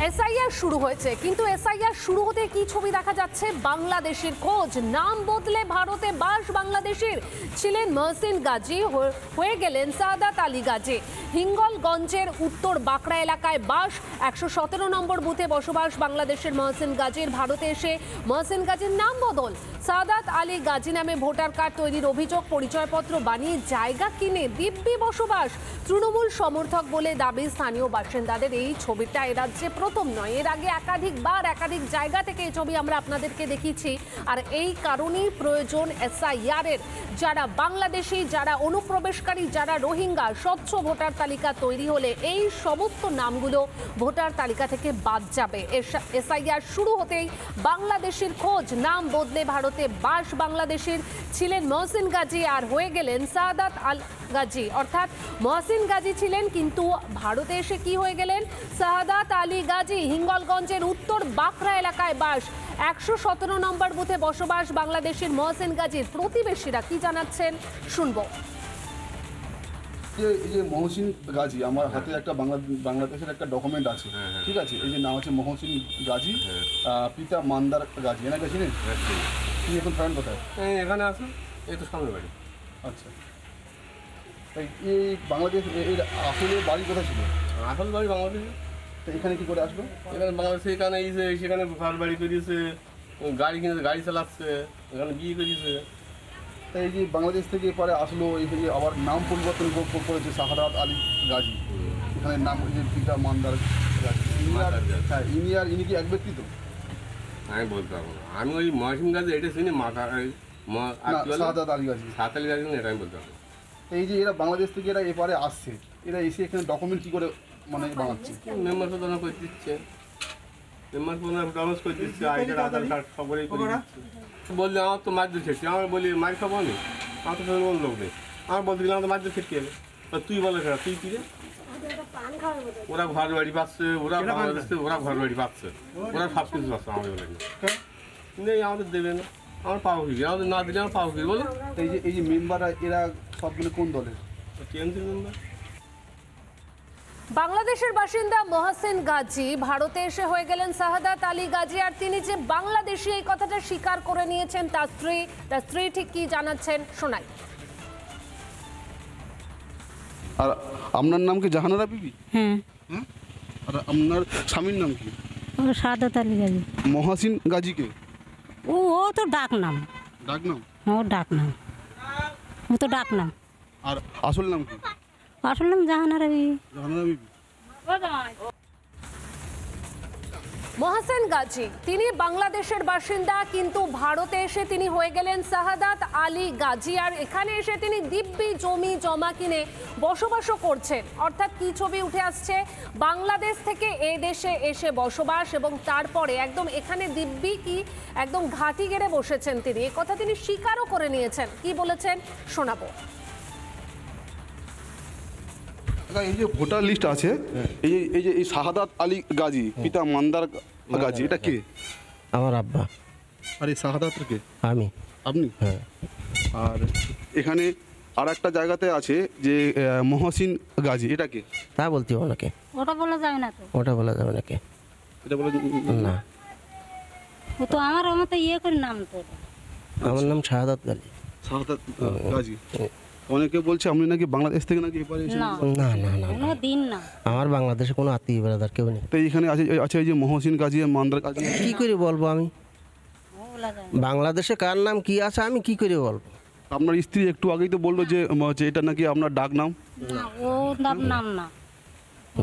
SIR শুরু হয়েছে, কিন্তু এসআইআর শুরু হতে কি ছবি দেখা যাচ্ছে? বাংলাদেশের খোঁজ, নাম বদলে ভারতে বাস বাংলাদেশের। ছিলেন মহসিন গাজী, হয়ে গেলেন সাদাত আলী গাজী। হিঙ্গলগঞ্জের উত্তর বাঁকড়া এলাকায় বাস, 117 নম্বর বুথে বসবাস বাংলাদেশের মহসিন গাজীর। ভারতে এসে মহসিন গাজীর নাম বদল। সাদাত আলী গাজী নামে ভোটার কার্ড তৈরির অভিযোগ, পরিচয়পত্র বানিয়ে জায়গা কিনে দিব্যি বসবাস। তৃণমূল সমর্থক বলে দাবি স্থানীয় বাসিন্দাদের। এই ছবিটা এ রাজ্যে প্রথম নয়, এর আগে একাধিকবার একাধিক জায়গা থেকে এই ছবি আমরা আপনাদেরকে দেখিয়েছি। আর এই কারণেই প্রয়োজন এসআইআর এর। যারা বাংলাদেশি, যারা অনুপ্রবেশকারী, যারা রোহিঙ্গা, স্বচ্ছ ভোটার তালিকা তৈরি হলে এই সমস্ত নামগুলো ভোটার তালিকা থেকে বাদ যাবে। এসআইআর শুরু হতেই বাংলাদেশের খোঁজ, নাম বদলে ভারতে বাস বাংলাদেশের। ছিলেন মহসিন গাজী আর হয়ে গেলেন সাদাত আলী গাজী। অর্থাৎ মহসিন গাজী ছিলেন, কিন্তু ভারতে এসে কি হয়ে গেলেন? সাদাত আলী গাজী। হিঙ্গলগঞ্জের উত্তর বাঁকড়া এলাকায় বাস, 117 নম্বর বুথে বসবাস বাংলাদেশের মহসিন গাজীর। প্রতিবেশীরা কি জানাচ্ছেন শুনবো। এই যে মহসিন গাজী, আমার হাতে একটা বাংলাদেশের একটা ডকুমেন্ট আছে, ঠিক আছে? এই যে নাম আছে মহসিন গাজী, পিতা মান্দার গাজী। এনাকে চিনেন? তুমি এখন থাকেন কোথায়? এখানে আছে, এই তো সামনে বাড়ি। আচ্ছা, এই বাংলাদেশ এর আসলে বাড়ি কোথায় ছিল? আসল বাড়ি বাংলাদেশে। তো এখানে কি করে আসলো? এখানে বাংলাদেশে, এখানে সেখানে ঘর বাড়ি করিয়েছে, গাড়ি কিনেছে, গাড়ি চালাচ্ছে, এখানে বিয়ে করিয়েছে। তাই এই যে বাংলাদেশ থেকে পরে আসলো, এই যে আবার নাম পরিবর্তন করেছে সাদাত আলী গাজী। এখানে নাম যে পিতা মান্দার গাজী। ইনি কি এক ব্যক্তি? তো আমি বলতে পারবো না, আমি ওই মহসিন গাজী এটা শুনি সাদাত আলী গাজী, সাত আলী গাজী, এটা আমি বলতে পারবো। এই যে এরা বাংলাদেশ থেকে এরা এপারে আসছে, এরা এসে এখানে ডকুমেন্ট কী করে মানে বানাচ্ছে? মেম্বার প্রধান করে দিচ্ছে, মেম্বার প্রধান ডকুমেন্ট করে দিচ্ছে, আধার কার্ড সবরেই করে দিচ্ছে। বললে আমার তো মারধর খেয়েছি, আমার বলি মার খাবো আমি, আমার তো কোনো লোক নেই। আমার বলতে গেলে আমার তো মারধর খেতে হবে। তুই বলে খেলা, তুই কি রে? ওরা ঘর বাড়ি পাচ্ছে, ওরা বাংলাদেশে ওরা ঘর বাড়ি পাচ্ছে, ওরা সব কিছু পাচ্ছে, আমাদের বলে নেই, আমাদের দেবে না। আমার পাবো কি? আমাদের না দিলে আমার পাবো কি বলো? এই যে মেম্বাররা এরা সবগুলো কোন দলের? TMC member. বাংলাদেশের বাসিন্দা মহসিন গাজী ভারতে এসে হয়ে গেলেন সাদাত আলী গাজী। আর তিনি যে বাংলাদেশি এই কথাটা স্বীকার করে নিয়েছেন তার স্ত্রী ঠিক কি জানাচ্ছেন শোনাই। আর আপনার নাম কি জাহানারা বিবি? হ্যাঁ। আর আপনার স্বামীর নাম কি? ও সাদাত আলী গাজী। মহসিন গাজীকে ও তো ডাক নাম। ডাক নাম? ও ডাক নাম, ও তো ডাক নাম। আর আসল নাম কি? আসল নাম জাহানারা বিবি। জাহানারা বিবি। মহসিন গাজী তিনি বাংলাদেশের বাসিন্দা, কিন্তু ভারতে এসে তিনি হয়ে গেলেন সাদাত আলী গাজী। আর এখানে এসে তিনি দিব্যি জমি জমা কিনে বসবাসও করছেন। অর্থাৎ কি ছবি উঠে আসছে? বাংলাদেশ থেকে এ দেশে এসে বসবাস, এবং তারপরে একদম এখানে দিব্যি কি একদম ঘাঁটি গেড়ে বসেছেন তিনি। এ কথা তিনি স্বীকারও করে নিয়েছেন। কি বলেছেন শোনাবো। এই যে ভোটার লিস্ট আছে, এই যে সাদাত আলী গাজী, পিতা মান্দার গাজী, এটা কে? আমার আব্বা। আর এই সাদাত কে? আমি। আপনি? হ্যাঁ। আর এখানে আর একটা জায়গাতে আছে যে মহসিন গাজী, এটা কে? তা বলতে হবে নাকি? ওটা বলা যাবে না তো। ওটা বলা যাবে নাকি? এটা বলে না, ও তো আমার মতো ইয়ে করে নাম তো। আমার নাম শাহাদাত গাজী। সাদাত গাজী। অনেকে বলছে আপনি নাকি বাংলাদেশ থেকে নাকি এপারে এসে। না না না না, কোনো দিন না। আমার বাংলাদেশে কোনো আত্মীয় বেড়াদার কেউ নেই। তো এখানে আছে এই যে মহসিন গাজী, মান্দার গাজী। কি করে বলবো আমি? বলা যায় বাংলাদেশে কার নাম কি আছে আমি কি করে বলবো? আপনার স্ত্রী একটু আগেই তো বললো যে এটা নাকি আপনার ডাক নাম। না, ও নাম নাম না,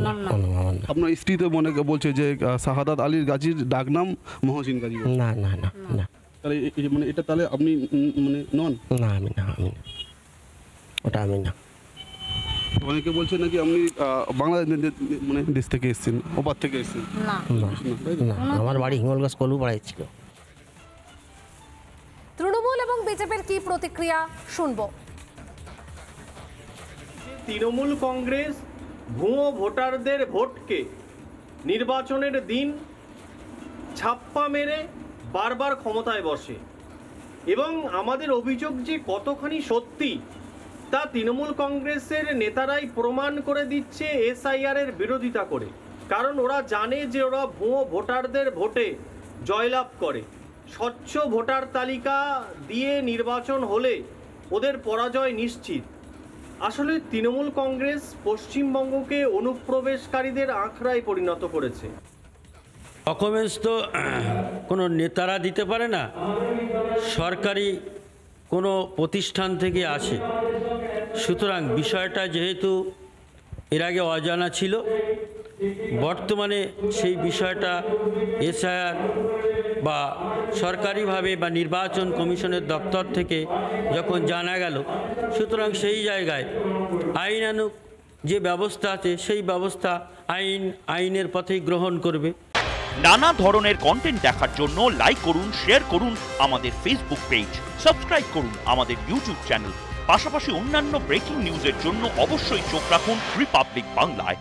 নাম না। আপনার স্ত্রী তো মনে বলছে যে সাদাত আলী গাজীর ডাক নাম মহসিন গাজী। না না না না, তাহলে মানে এটা তাহলে আপনি মানে নন? না আমি না, আমি না, ওটা আমি না। অনেকে বলছে নাকি আপনি বাংলাদেশ মানে দেশ থেকে এসেছেন, ওপার থেকে এসেছেন। না না, আমার বাড়ি হিঙ্গলগঞ্জ কলু পাড়ায় ছিল। তৃণমূল এবং বিজেপির কি প্রতিক্রিয়া শুনবো। তৃণমূল কংগ্রেস ভুয়ো ভোটারদের ভোটকে নির্বাচনের দিন ছাপ্পা মেরে বারবার ক্ষমতায় বসে, এবং আমাদের অভিযোগ যে কতখানি সত্যি তা তৃণমূল কংগ্রেসের নেতারাই প্রমাণ করে দিচ্ছে এসআইআর এর বিরোধিতা করে। কারণ ওরা জানে যে ওরা ভুয়ো ভোটারদের ভোটে জয়লাভ করে। স্বচ্ছ ভোটার তালিকা দিয়ে নির্বাচন হলে ওদের পরাজয় নিশ্চিত। আসলে তৃণমূল কংগ্রেস পশ্চিমবঙ্গকে অনুপ্রবেশকারীদের আখড়ায় পরিণত করেছে। ডকুমেন্টস তো কোনো নেতারা দিতে পারে না, সরকারি কোনো প্রতিষ্ঠান থেকে আসে। সুতরাং বিষয়টা যেহেতু এর আগে অজানা ছিল, বর্তমানে সেই বিষয়টা এসআইআর বা সরকারিভাবে বা নির্বাচন কমিশনের দপ্তর থেকে যখন জানা গেল, সুতরাং সেই জায়গায় আইনানুগ যে ব্যবস্থা আছে সেই ব্যবস্থা আইনের পথেই গ্রহণ করবে। নানা ধরনের কন্টেন্ট দেখার জন্য লাইক করুন, শেয়ার করুন আমাদের ফেসবুক পেজ, সাবস্ক্রাইব করুন আমাদের ইউটিউব চ্যানেল। পাশাপাশি অন্যান্য ব্রেকিং নিউজের জন্য অবশ্যই চোখ রাখুন রিপাবলিক বাংলায়।